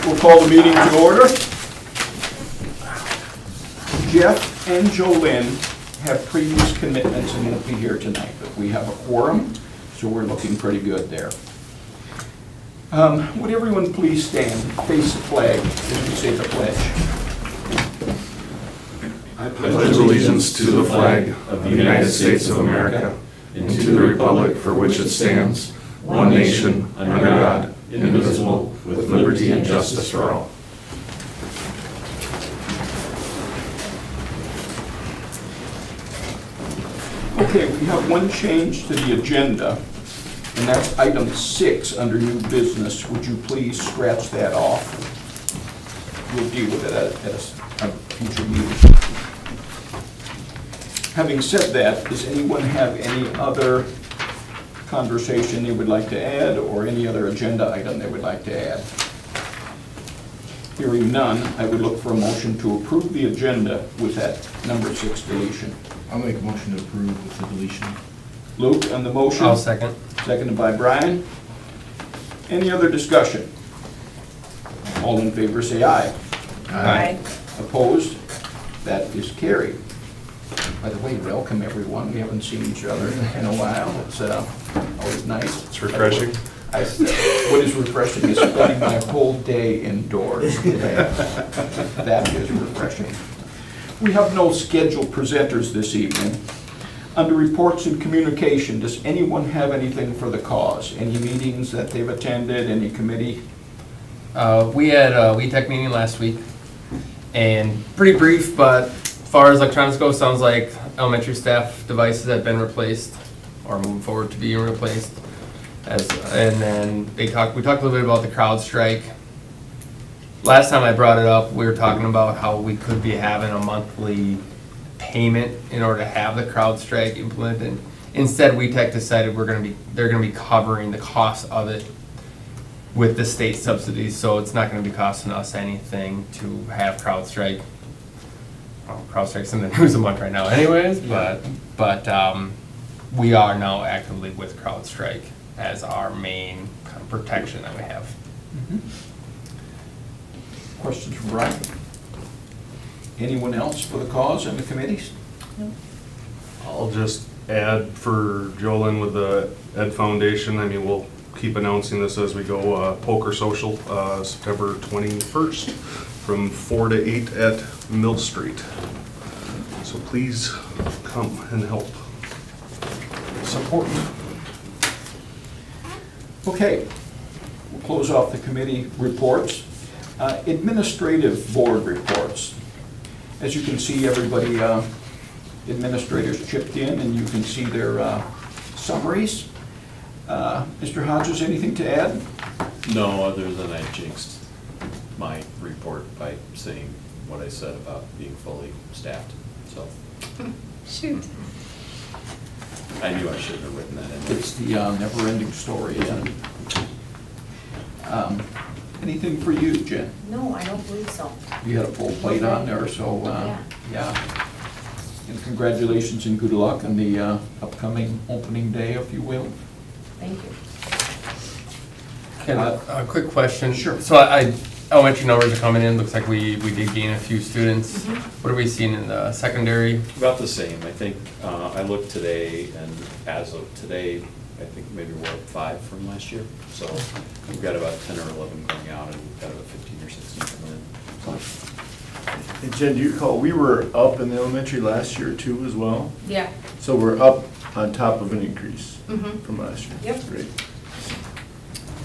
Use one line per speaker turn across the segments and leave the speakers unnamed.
We'll call the meeting to order. Jeff and Jolynn have previous commitments and won't be here tonight, but we have a quorum, so we're looking pretty good there. Would everyone please stand, face the flag as we say the pledge.
I pledge allegiance to the flag of the United States of America and to the republic for which it stands, one nation, under God, indivisible, with liberty and justice for all.
Okay, we have one change to the agenda, and that's item 6 under new business. Would you please scratch that off? We'll deal with it at a future meeting. Having said that, does anyone have any other conversation they would like to add or any other agenda item they would like to add? Hearing none, I would look for a motion to approve the agenda with that number 6 deletion.
I'll make a motion to approve with the deletion.
Luke on the motion.
I'll second.
Seconded by Brian. Any other discussion? All in favor say aye.
Aye.
Opposed? That is carried. By the way, welcome everyone. We haven't seen each other in a while. It's always nice.
It's refreshing.
What is refreshing is spending my whole day indoors today. That is refreshing. We have no scheduled presenters this evening. Under reports and communication, does anyone have anything for the cause? Any meetings that they've attended, any committee?
We had a WeTech meeting last week, and pretty brief, but as far as electronics go, sounds like elementary staff devices have been replaced or moving forward to being replaced. And then we talked a little bit about the CrowdStrike. Last time I brought it up, we were talking about how we could be having a monthly payment in order to have the CrowdStrike implemented. Instead, WeTech decided they're gonna be covering the cost of it with the state subsidies, so it's not gonna be costing us anything to have CrowdStrike. Well, CrowdStrike's in the news a month right now anyways, but we are now actively with CrowdStrike as our main kind of protection that we have.
Mm-hmm. Questions from Brian? Anyone else for the cause and the committees?
No.
I'll just add for Jolynn with the Ed Foundation, I mean, we'll keep announcing this as we go, Poker Social, September 21st from 4 to 8 at Mill Street. So please come and help support. Okay, we'll close off the committee reports. Administrative board reports. As you can see, everybody, administrators chipped in, and you can see their summaries. Mr. Hodges, anything to add?
No, other than I jinxed my report by saying what I said about being fully staffed, so.
Shoot.
I knew I shouldn't have written that in there.
It's the never-ending story, isn't it? Anything for you, Jen?
No, I don't believe so.
You had a full plate on there, so yeah. And congratulations and good luck on the upcoming opening day, if you will.
Thank you.
Ken, a quick question.
Sure.
So elementary numbers are coming in. Looks like we did gain a few students.
Mm-hmm.
What are we seeing in the secondary?
About the same, I think. I looked today, and as of today, I think maybe we're up 5 from last year. So we've got about 10 or 11 going out, and we've got about 15 or 16 coming in.
And Jen, do you recall, we were up in the elementary last year too as well?
Yeah.
So we're up on top of an increase
Mm-hmm.
from last year.
Yep.
Great.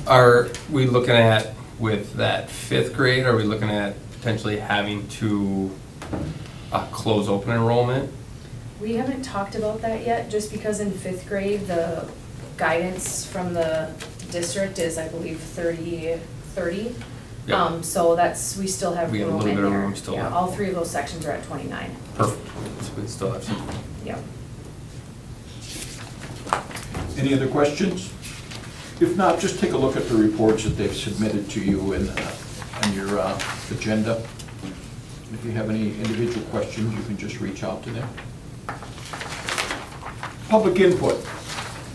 Are we looking at, with that 5th grade, are we looking at potentially having to close open enrollment?
We haven't talked about that yet, just because in 5th grade, the guidance from the district is, I believe, 30.
Yep.
So we still have
We have a
room
little
in
bit of
there.
room still
Yeah,
left.
all 3 of those sections are at 29.
Perfect. So we still have some.
Yep.
Any other questions? If not, just take a look at the reports that they've submitted to you in on your agenda. If you have any individual questions, you can just reach out to them. Public input.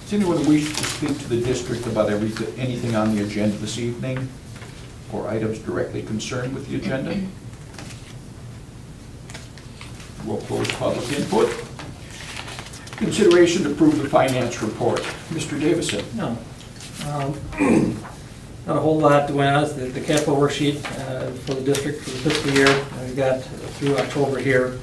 Does anyone wish to speak to the district about anything on the agenda this evening? or items directly concerned with the agenda? We'll close public input. Consideration to approve the finance report. Mr. Davison.
No. Not a whole lot going on. It's the capital worksheet for the district for the fiscal year. We've got through October here.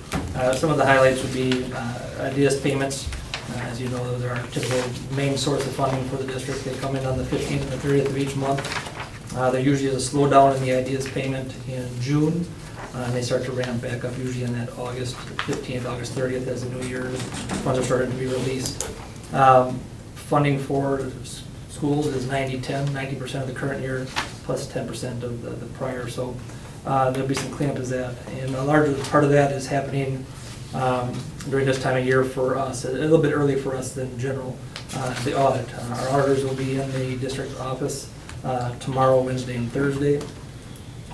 Some of the highlights would be IDEAS payments. As you know, they're our typical main source of funding for the district. They come in on the 15th and the 30th of each month. There usually is a slowdown in the IDEAS payment in June. And they start to ramp back up usually in that August 15th, August 30th as the new year funds are starting to be released. Funding for schools is 90-10, 90% of the current year plus 10% of the prior. So there'll be some cleanup as that. And a larger part of that is happening during this time of year for us, a little bit early for us than general. The audit. Our auditors will be in the district office tomorrow, Wednesday, and Thursday,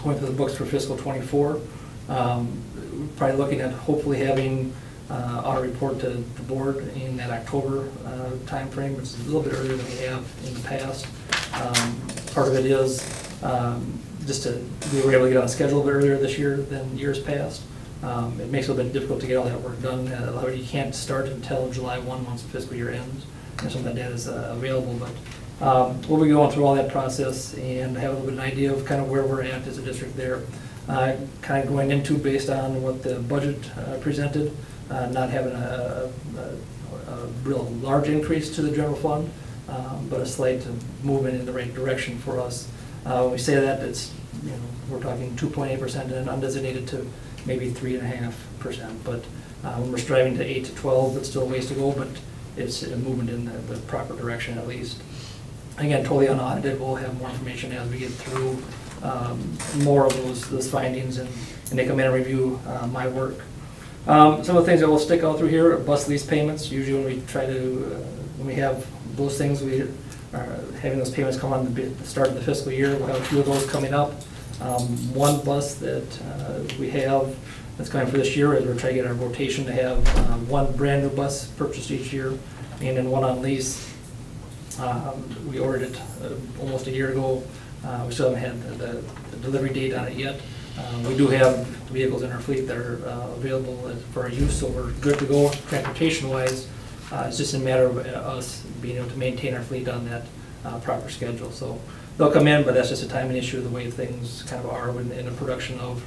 going through the books for fiscal '24. Probably looking at hopefully having audit report to the board in that October timeframe, which is a little bit earlier than we have in the past. Part of it is just we were able to get on schedule a bit earlier this year than years past. It makes it a little bit difficult to get all that work done. You can't start until July 1 once the fiscal year ends, and some of that data is available. But we'll be going through all that process and have a little bit of an idea of kind of where we're at as a district there. Kind of going into based on what the budget presented, not having a real large increase to the general fund, but a slight movement in the right direction for us. When we say that, it's, we're talking 2.8% and undesignated to maybe 3.5%. But when we're striving to 8 to 12, it's still a ways to go, but it's a movement in the proper direction at least. Again, totally unaudited. We'll have more information as we get through more of those findings and they come in and review my work. Some of the things that will stick out through here are bus lease payments. Usually when we try to, when we have those things, we are having those payments come on the start of the fiscal year. We'll have a few of those coming up. One bus that we have that's coming for this year is we're trying to get our rotation to have one brand new bus purchased each year and then one on lease. We ordered it almost a year ago. We still haven't had the delivery date on it yet. We do have vehicles in our fleet that are available for our use, so we're good to go transportation-wise. It's just a matter of us being able to maintain our fleet on that proper schedule. So they'll come in, but that's just a timing issue, the way things kind of are in the production of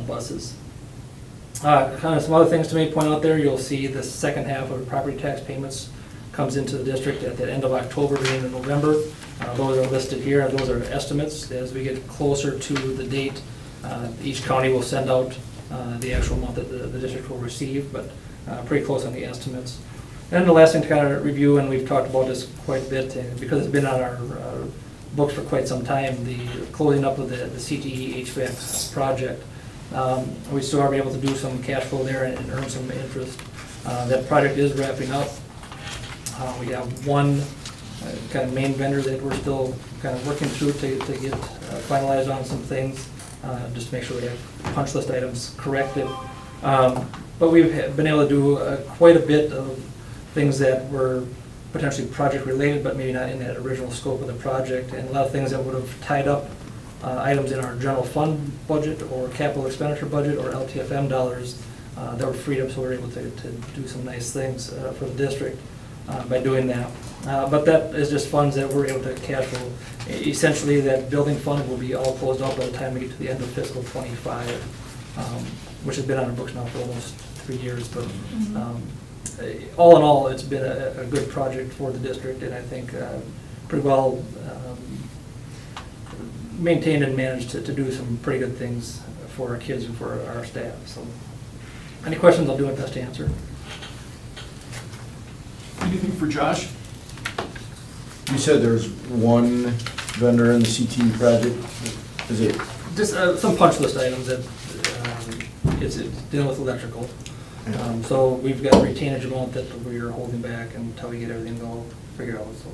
buses. Kind of some other things to maybe point out there, you'll see the second half of property tax payments comes into the district at the end of October, beginning of November. Those are listed here. Those are estimates. As we get closer to the date, each county will send out the actual amount that the district will receive, but pretty close on the estimates. And the last thing to kind of review, and we've talked about this quite a bit, because it's been on our books for quite some time, the closing up of the CTE HVAC project. We still are able to do some cash flow there and earn some interest. That project is wrapping up. We have one kind of main vendor that we're still kind of working through to get finalized on some things, just to make sure we have punch list items corrected. But we've been able to do quite a bit of things that were potentially project related, but maybe not in that original scope of the project, and a lot of things that would have tied up items in our general fund budget or capital expenditure budget or LTFM dollars that were freed up, so we're able to do some nice things for the district by doing that. But that is just funds that we're able to cash flow. Essentially, that building fund will be all closed out by the time we get to the end of fiscal '25, which has been on our books now for almost 3 years. But all in all, it's been a good project for the district, and I think pretty well maintained and managed to do some pretty good things for our kids and for our staff. So, any questions, I'll do my best to answer.
Anything for Josh?
You said there's one vendor in the CTE project. Is it?
Just some punch list items that it's dealing with electrical. So we've got a retainage amount that we're holding back until we get everything all figured out. So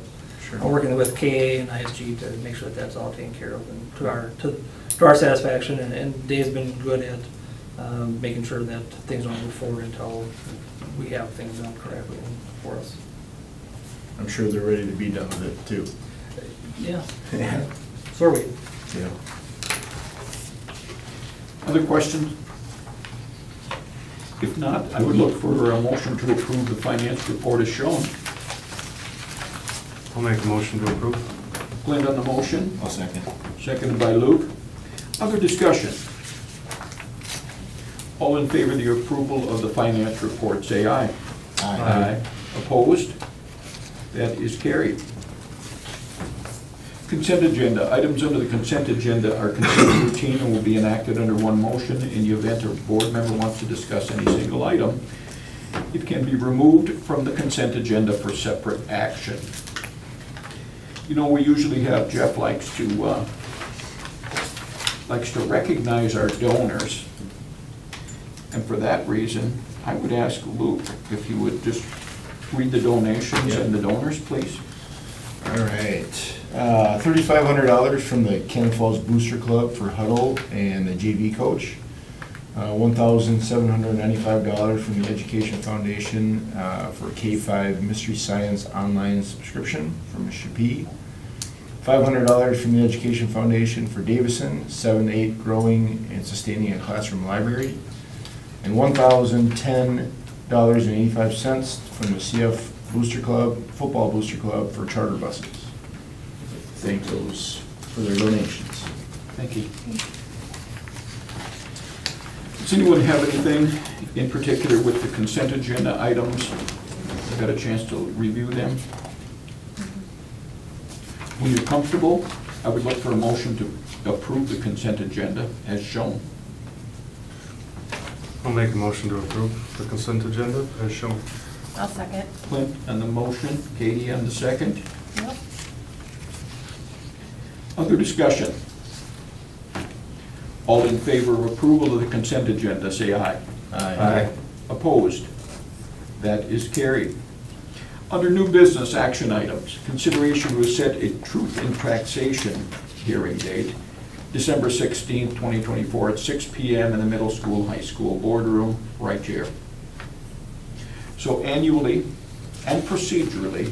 Sure.
I'm working with KA and ISG to make sure that that's all taken care of and to our satisfaction. And Dave's been good at making sure that things don't move forward until we have things done correctly for us.
I'm sure they're ready to be done with it too.
Yeah. So are we.
Yeah.
Other questions? If not, I would look for a motion to approve the finance report as shown.
I'll make a motion to approve.
Clint on the motion,
I'll second.
seconded by Luke. Other discussion? All in favor of the approval of the finance report, say aye.
Aye.
Opposed? That is carried. Consent agenda. Items under the consent agenda are considered routine and will be enacted under one motion. In the event a board member wants to discuss any single item, it can be removed from the consent agenda for separate action. You know, we usually have, Jeff likes to recognize our donors. And for that reason, I would ask Luke if he would just read the donations and the donors, please.
All right. $3,500 from the Cannon Falls Booster Club for Huddle and the JV coach. $1,795 from the Education Foundation for K-5 Mystery Science online subscription from Ms. Shapee. $500 from the Education Foundation for Davison, 7-8 growing and sustaining a classroom library. And $1,010.85 from the CF Booster Club, Football Booster Club for charter buses. Thank those for their donations.
Thank you. Does anyone have anything in particular with the consent agenda items? Got a chance to review them? When you're comfortable, I would look for a motion to approve the consent agenda as shown.
I'll make a motion to approve the consent agenda as shown.
I'll second.
Clint on the motion, Katie on the second.
Yep.
Other discussion? All in favor of approval of the consent agenda, say aye.
Aye.
Opposed? That is carried. Under new business action items, consideration to set a truth in taxation hearing date, December 16th, 2024 at 6 p.m. in the middle school, high school boardroom, right here. So annually and procedurally,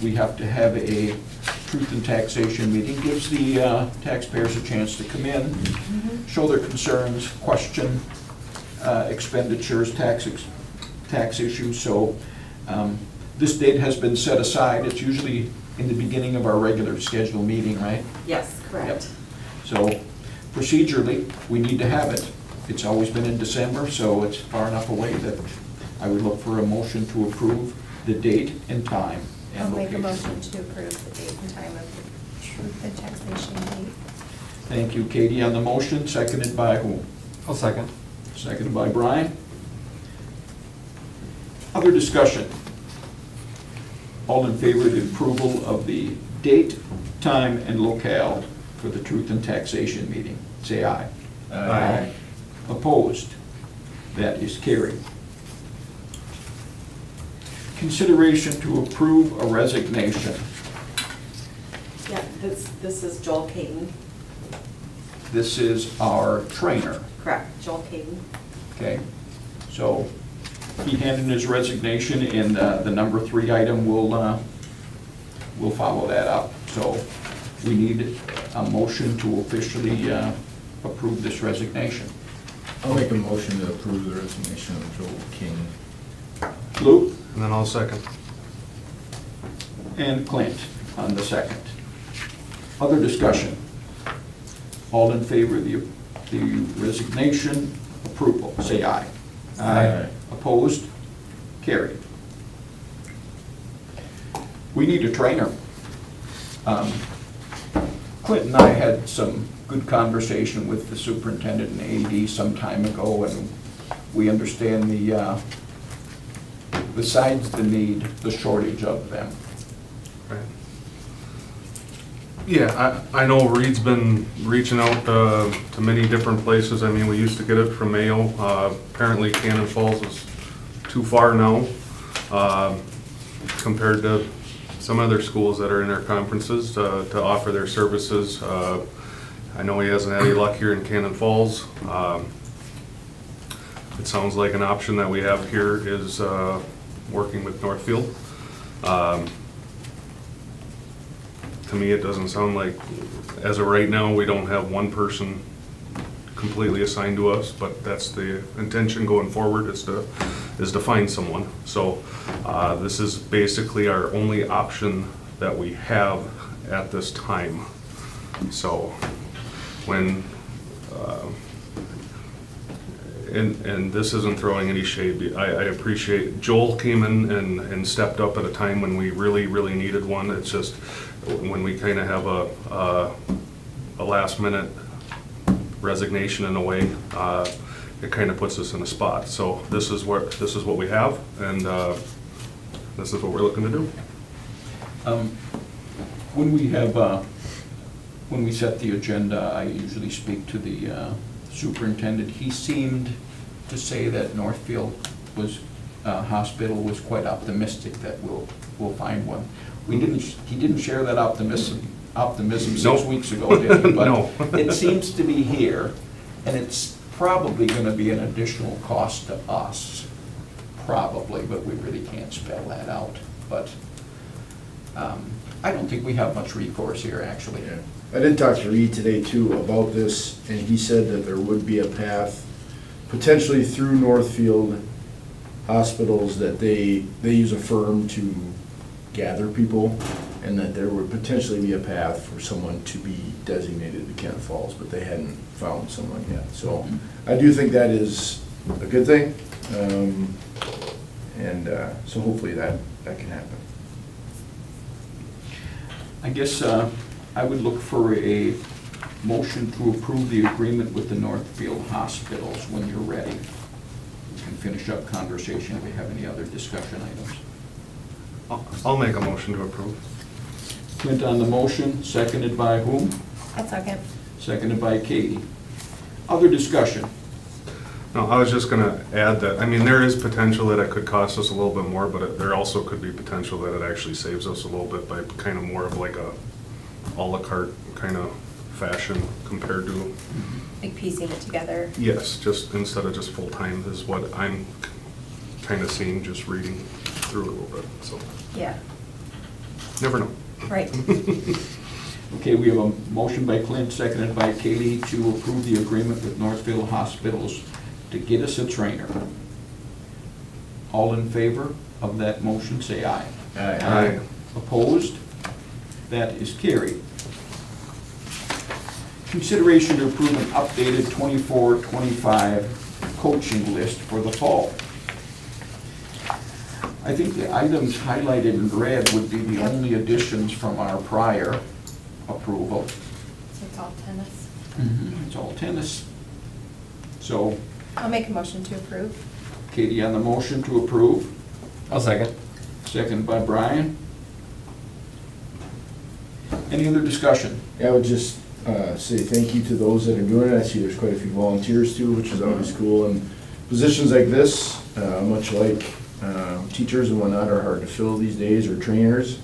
we have to have a truth in taxation meeting. Gives the taxpayers a chance to come in, show their concerns, question expenditures, tax issues. So this date has been set aside. It's usually in the beginning of our regular scheduled meeting, right?
Yes, correct.
So procedurally, we need to have it. It's always been in December, so it's far enough away that I would look for a motion to approve the date and time
I'll
and
make a
location.
motion to approve the date and time of the truth and taxation date.
Thank you, Katie, on the motion, seconded by who?
I'll second.
Seconded by Brian. Other discussion? All in favor of the approval of the date, time, and locale for the truth and taxation meeting, say aye.
Aye.
Opposed? That is carried. Consideration to approve a resignation.
Yeah, this is Joel Caden,
This is our trainer,
correct, Joel Caden.
okay? So he handed his resignation, and the number 3 item will follow that up. So we need a motion to officially approve this resignation.
I'll make a motion to approve the resignation of Joel King.
Luke
And then I'll second.
and Clint on the second. Other discussion? All in favor of the resignation approval, say aye.
Aye.
Opposed? Carried. We need a trainer. Clint and I had some good conversation with the superintendent and AD some time ago, and we understand besides the need, the shortage of them.
Right. Yeah, I know Reed's been reaching out to many different places. I mean, we used to get it from Mayo. Apparently Cannon Falls is too far now compared to some other schools that are in their conferences to offer their services. I know he hasn't had any luck here in Cannon Falls. It sounds like an option that we have here is working with Northfield. To me, it doesn't sound like, as of right now, we don't have one person completely assigned to us, but that's the intention going forward, is to find someone. So this is basically our only option that we have at this time. So when, and this isn't throwing any shade, I appreciate, Joel came in and stepped up at a time when we really, really needed one. It's just when we kind of have a last minute resignation in a way, it kind of puts us in a spot. So this is what we have, and this is what we're looking to do.
When we set the agenda, I usually speak to the superintendent. He seemed to say that Northfield Hospital was quite optimistic that we'll find one. He didn't share that optimism 6
Nope.
weeks ago, did he?
No.
But it seems to be here, and it's probably going to be an additional cost to us, probably, but we really can't spell that out. But I don't think we have much recourse here, actually.
Yeah. I did talk to Reed today too about this, and he said that there would be a path potentially through Northfield Hospitals, that they use a firm to gather people, and that there would potentially be a path for someone to be designated to Kent Falls, but they hadn't found someone yet. So I do think that is a good thing, and so hopefully that can happen.
I guess I would look for a motion to approve the agreement with the Northfield Hospitals when you're ready. We can finish up conversation if we have any other discussion items.
I'll make a motion to approve.
Clint on the motion, seconded by whom?
A second.
Seconded by Katie. Other discussion?
No, I was just gonna add that, I mean, there is potential that it could cost us a little bit more, but there also could be potential that it actually saves us a little bit by kind of more of like a à la carte kind of fashion compared to,
Like piecing it together.
yes, just instead of just full-time is what I'm kind of seeing, just reading through it a little bit, so,
Yeah,
never know.
right.
Okay, we have a motion by Clint, seconded by Katie, to approve the agreement with Northfield Hospitals to get us a trainer. All in favor of that motion, say aye.
Aye.
Opposed? That is carried. Consideration to approve an updated 24-25 coaching list for the fall. I think the items highlighted in red would be the only additions from our prior approval.
So it's all tennis.
It's all tennis. So
I'll make a motion to approve.
Katie on the motion to approve,
I'll second.
second by Brian. Any other discussion?
I would just say thank you to those that are doing it. I see there's quite a few volunteers too, which is always cool. And positions like this, much like teachers and whatnot, are hard to fill these days, or trainers.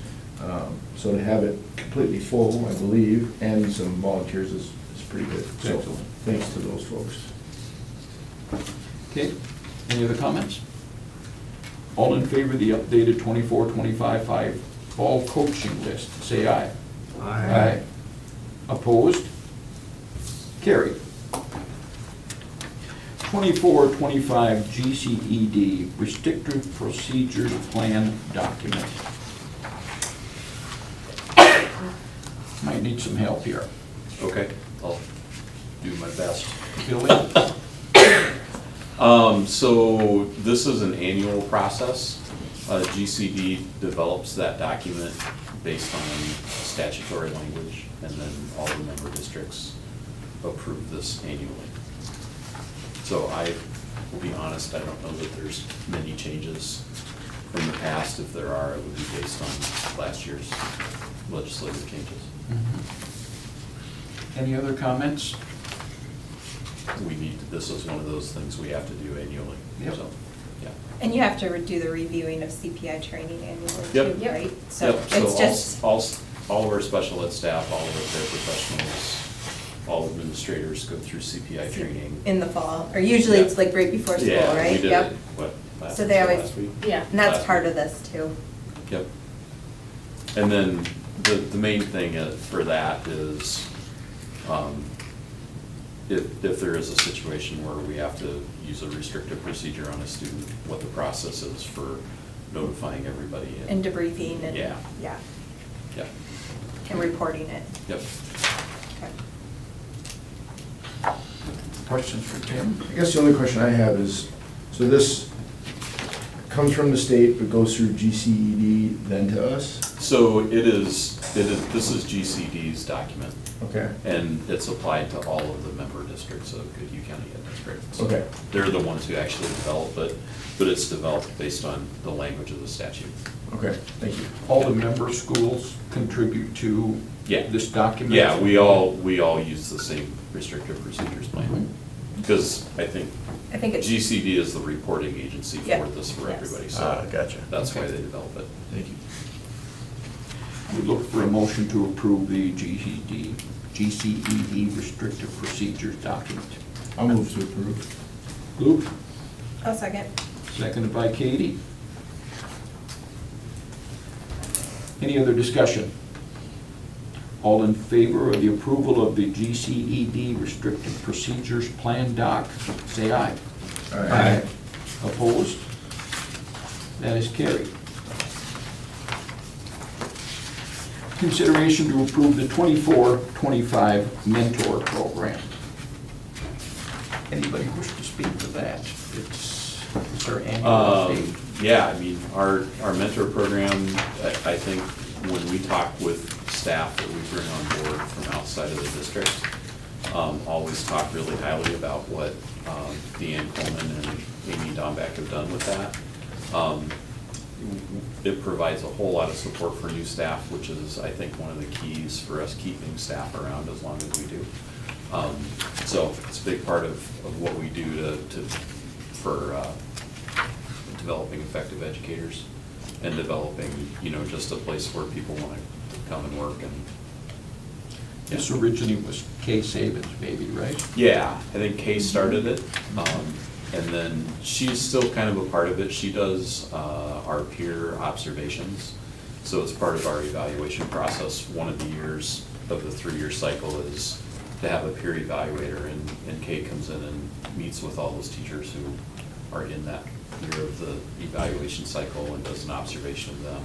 So to have it completely full, I believe, and some volunteers is pretty good. So
Excellent.
thanks to those folks.
Okay, any other comments? All in favor of the updated 24-25 fall coaching list, say aye.
Aye.
Opposed? Carried. 24-25 GCED Restrictive Procedures Plan Document. Might need some help here.
Okay, I'll do my best.
Billy?
So this is an annual process. GCD develops that document based on statutory language, and then all the member districts approve this annually. So I will be honest, I don't know that there's many changes from the past. If there are, it would be based on last year's legislative changes.
Any other comments?
This is one of those things we have to do annually.
Yep.
So, yeah.
And you have to do the reviewing of CPI training annually
Yep.
too, right? So
Yep,
it's
so
just,
all of our special ed staff, all of our paraprofessionals, all administrators go through CPI training.
in the fall, or usually
Yeah.
it's like right before school,
Yeah,
right?
we did
Yep.
it, what, last
So they always-
last week?
Yeah.
And that's
Last
part
week.
of this too.
Yep. And then the main thing for that is, if there is a situation where we have to use a restrictive procedure on a student, what the process is for notifying everybody.
And debriefing and,
Yeah.
yeah,
Yep,
and reporting it.
yep.
Okay.
Questions for Tim?
I guess the only question I have is, so this comes from the state but goes through GCED then to us?
So this is GCD's document,
Okay.
and it's applied to all of the member districts of Goodhue County Ed District. So
Okay.
they're the ones who actually develop it, but it's developed based on the language of the statute.
Okay, thank you.
All the member schools contribute to
Yeah.
this document?
Yeah, we all use the same restrictive procedures plan, because I think
I think it's.
GCD is the reporting agency
Yeah.
for this for
Yes.
everybody, so
Gotcha.
that's why they develop it.
Thank you.
We look for a motion to approve the GCED restrictive procedures document.
I'll move to approve.
Luke,
I'll second.
seconded by Katie. Any other discussion? All in favor of the approval of the GCED restrictive procedures plan doc, say aye.
Aye.
Opposed? That is carried. Consideration to approve the 24-25 mentor program. Anybody wish to speak to that? It's our annual update.
Yeah, I mean, our mentor program, I think when we talk with staff that we bring on board from outside of the district, always talk really highly about what Deanne Coleman and Amy Dombeck have done with that. It provides a whole lot of support for new staff, which is, I think, one of the keys for us keeping staff around as long as we do. So it's a big part of what we do for developing effective educators and developing, just a place where people want to come and work. And
This originally was Kay Saban's baby, right?
yeah, I think Kay started it, and then she's still kind of a part of it. She does our peer observations, so it's part of our evaluation process. One of the years of the 3-year cycle is to have a peer evaluator, and Kay comes in and meets with all those teachers who are in that year of the evaluation cycle and does an observation of them.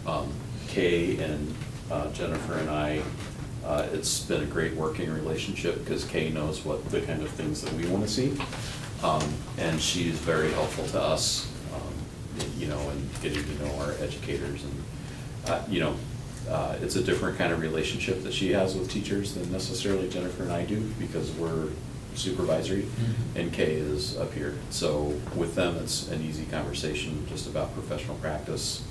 And, Kay and Jennifer and I, it's been a great working relationship because Kay knows what the kind of things that we want to see. And she's very helpful to us, in getting to know our educators. And, it's a different kind of relationship that she has with teachers than necessarily Jennifer and I do, because we're supervisory and Kay is up here. So with them, it's an easy conversation just about professional practice.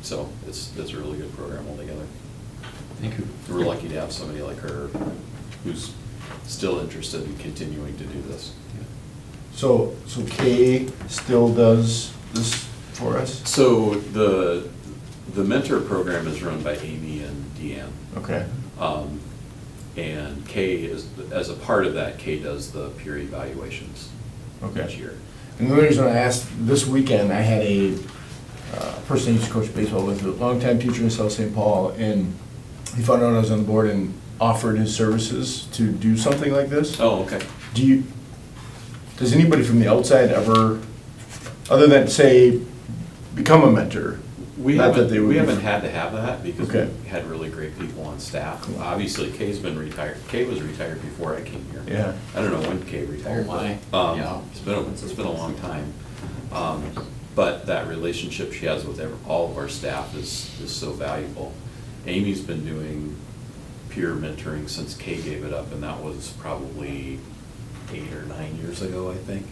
So it's a really good program altogether.
Thank you.
We're lucky to have somebody like her who's still interested in continuing to do this.
So Kay still does this for us?
So the mentor program is run by Amy and Deanne.
Okay.
And Kay is, as a part of that, Kay does the peer evaluations
Okay.
each year.
And the only reason I asked, this weekend, I had a person I used to coach baseball with, a longtime teacher in South St. Paul, and he found out I was on the board and offered his services to do something like this.
Oh, okay.
Does anybody from the outside ever, other than, say, become a mentor?
We
Not that they
haven't,
would
we
be-
haven't had to have that because
Okay.
we had really great people on staff.
Cool.
Obviously, Kay's been retired. Kay was retired before I came here.
Yeah.
I don't know when Kay retired.
Oh, my.
but,
Yeah.
It's been a long time. But that relationship she has with all of our staff is so valuable. Amy's been doing peer mentoring since Kay gave it up, and that was probably 8 or 9 years ago, I think.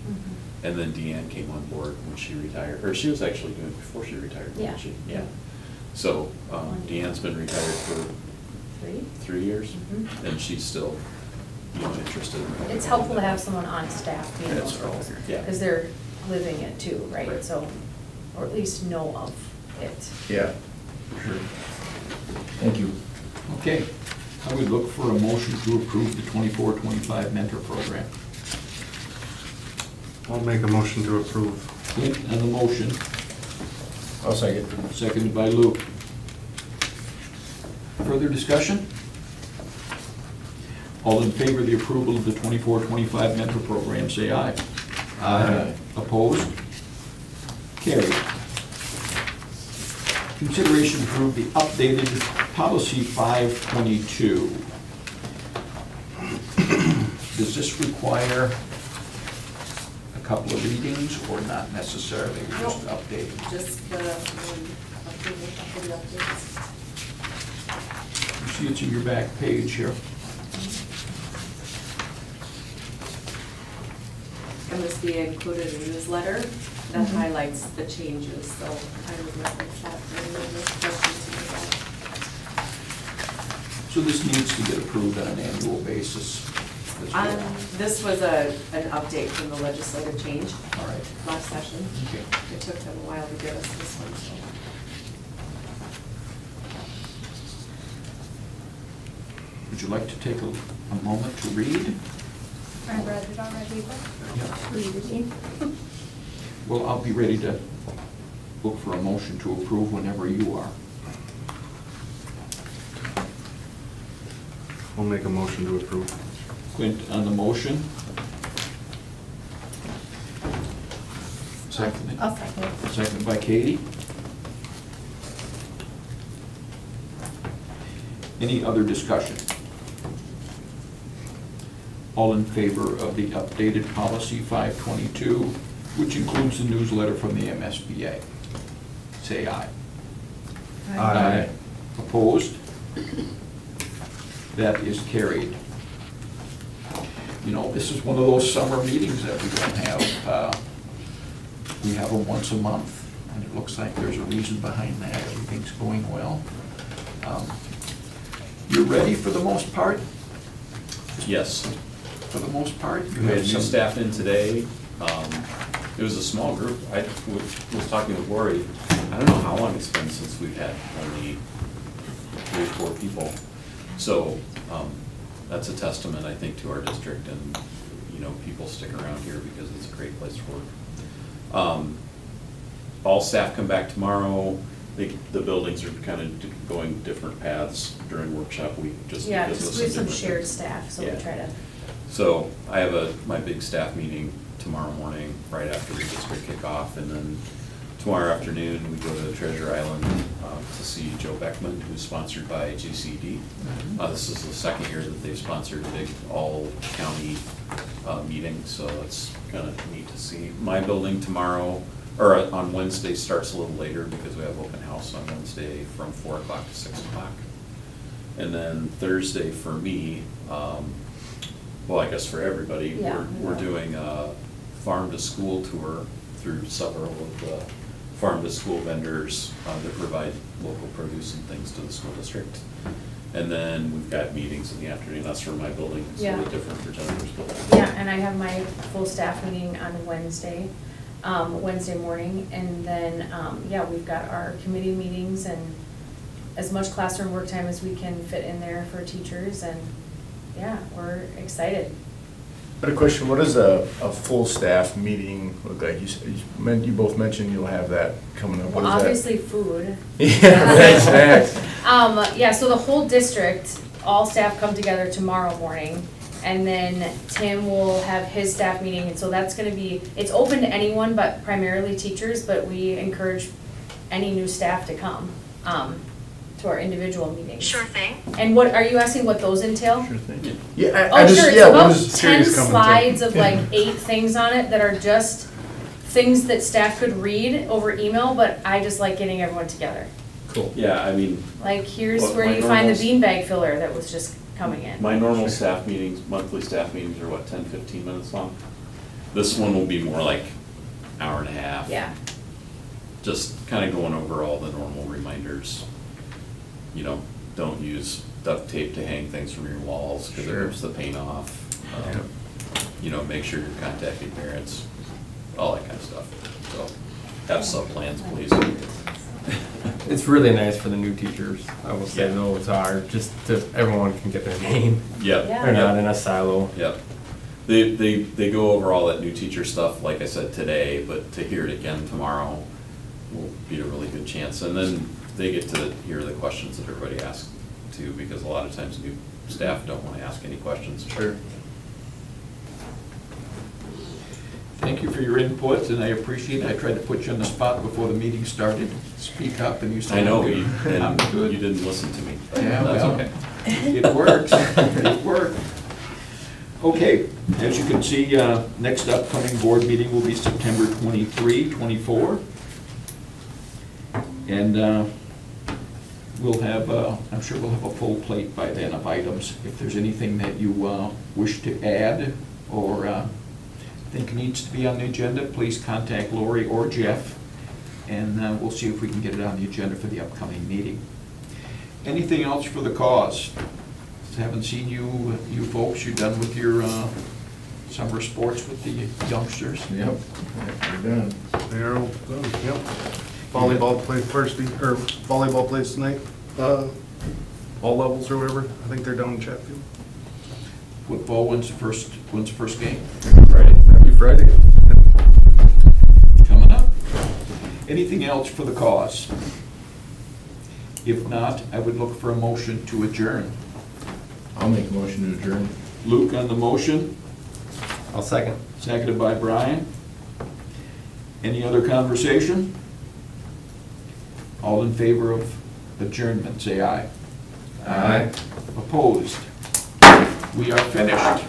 And then Deanne came on board when she retired, or she was actually doing it before she retired,
Yeah.
wasn't she? Yeah. So Deanne's been retired for 3 years,
Mhm.
and she's still, interested. in
It's helpful to have someone on staff doing
That's
those
right.
roles.
Yeah.
Because they're living it too, right?
Right.
So, or at least know of it.
Yeah. Sure. Thank you.
Okay, I would look for a motion to approve the 24-25 mentor program.
I'll make a motion to approve.
Clint on the motion,
I'll second.
seconded by Luke. Further discussion? All in favor of the approval of the 24-25 mentor program, say aye.
Aye.
Opposed? Carried. Consideration to approve the updated policy 522. Does this require a couple of readings or not necessarily? We're just updating?
Just the approval of the updates.
You see it's in your back page here.
And this be included in the newsletter that highlights the changes, so I would reference that in the questions you have.
So this needs to get approved on an annual basis as well.
This was an update from the legislative change
All right.
last session.
Okay.
It took them a while to get us this one, so.
Would you like to take a moment to read?
I read it already, but
Yeah.
read it again.
Well, I'll be ready to look for a motion to approve whenever you are.
I'll make a motion to approve.
Clint on the motion. Second.
I'll second it.
Second by Katie. Any other discussion? All in favor of the updated policy 522, which includes the newsletter from the MSBA? Say aye.
Aye.
Opposed? That is carried. You know, this is one of those summer meetings that we don't have. We have them once a month, and it looks like there's a reason behind that. Everything's going well. You're ready for the most part?
Yes.
For the most part? You
We had
have
new
some-
staff in today. It was a small group. I was talking with Lori. I don't know how long it's been since we've had only 3 or 4 people. So that's a testament, I think, to our district, and, you know, people stick around here because it's a great place to work. All staff come back tomorrow. The buildings are kind of going different paths during workshop week, just
Yeah,
because of
just we have some
different
shared
things.
staff, so we
Yeah.
try to.
So I have my big staff meeting tomorrow morning, right after the district kickoff, and then tomorrow afternoon, we go to Treasure Island to see Joe Beckman, who's sponsored by JCD. This is the second year that they've sponsored a big all-county meeting, so it's kind of neat to see. My building tomorrow, or on Wednesday, starts a little later because we have open house on Wednesday from 4 o'clock to 6 o'clock. And then Thursday for me, well, I guess for everybody,
Yeah.
we're doing a farm-to-school tour through several of the farm-to-school vendors that provide local produce and things to the school district. And then we've got meetings in the afternoon. That's for my building. It's a
Yeah.
little different for Jennifer's building.
Yeah, and I have my full staff meeting on Wednesday morning, and then, yeah, we've got our committee meetings and as much classroom work time as we can fit in there for teachers, and, yeah, we're excited.
I had a question, what does a full staff meeting look like? You both mentioned you'll have that coming up. What
Well,
is that?
obviously, food.
Yeah, snacks.
Yeah, so the whole district, all staff come together tomorrow morning, and then Tim will have his staff meeting, and so that's gonna be, it's open to anyone, but primarily teachers, but we encourage any new staff to come, to our individual meetings.
Sure thing.
And what, are you asking what those entail?
Sure thing. Yeah, I
Oh,
just,
sure, it's
yeah,
about
what is
10
Series coming to?
slides of like
Yeah.
8 things on it that are just things that staff could read over email, but I just like getting everyone together.
Cool.
Yeah, I mean,
Like, here's
Well,
where
my
you find the
normals-
beanbag filler that was just coming in.
my normal staff meetings, monthly staff meetings are what, 10, 15 minutes long? This one will be more like hour and a half.
Yeah,
Just kind of going over all the normal reminders. You know, don't use duct tape to hang things from your walls because it
Sure.
rips the paint off.
Yeah.
You know, make sure you're contacting parents, all that kind of stuff. So, have sub-plans, please.
It's really nice for the new teachers, I will say,
Yeah.
though, it's hard, just to, everyone can get their name.
Yep.
Yeah.
They're not in a silo.
Yep. They go over all that new teacher stuff, like I said today, but to hear it again tomorrow will be a really good chance. And then they get to hear the questions that everybody asks too, because a lot of times new staff don't want to ask any questions.
Sure.
Thank you for your input, and I appreciate it. I tried to put you on the spot before the meeting started. Speak up, and you said,
I know,
"I'm
you,
good." I'm
and
good.
you didn't listen to me, but
Yeah,
that's
well,
okay.
It works, it worked. Okay, as you can see, next upcoming board meeting will be September 23, 24. And we'll have, I'm sure we'll have a full plate by then of items. If there's anything that you wish to add or think needs to be on the agenda, please contact Lori or Jeff, and we'll see if we can get it on the agenda for the upcoming meeting. Anything else for the cause? Haven't seen you folks. You done with your summer sports with the youngsters?
Yep, we're done.
They're all done, yep. Volleyball played Thursday, or volleyball plays tonight, all levels or whatever. I think they're down in Chatfield.
Football, when's the first game?
Friday. Happy Friday.
Coming up. Anything else for the cause? If not, I would look for a motion to adjourn.
I'll make a motion to adjourn.
Luke on the motion,
I'll second.
seconded by Brian. Any other conversation? All in favor of adjournment, say aye.
Aye.
Opposed? We are finished.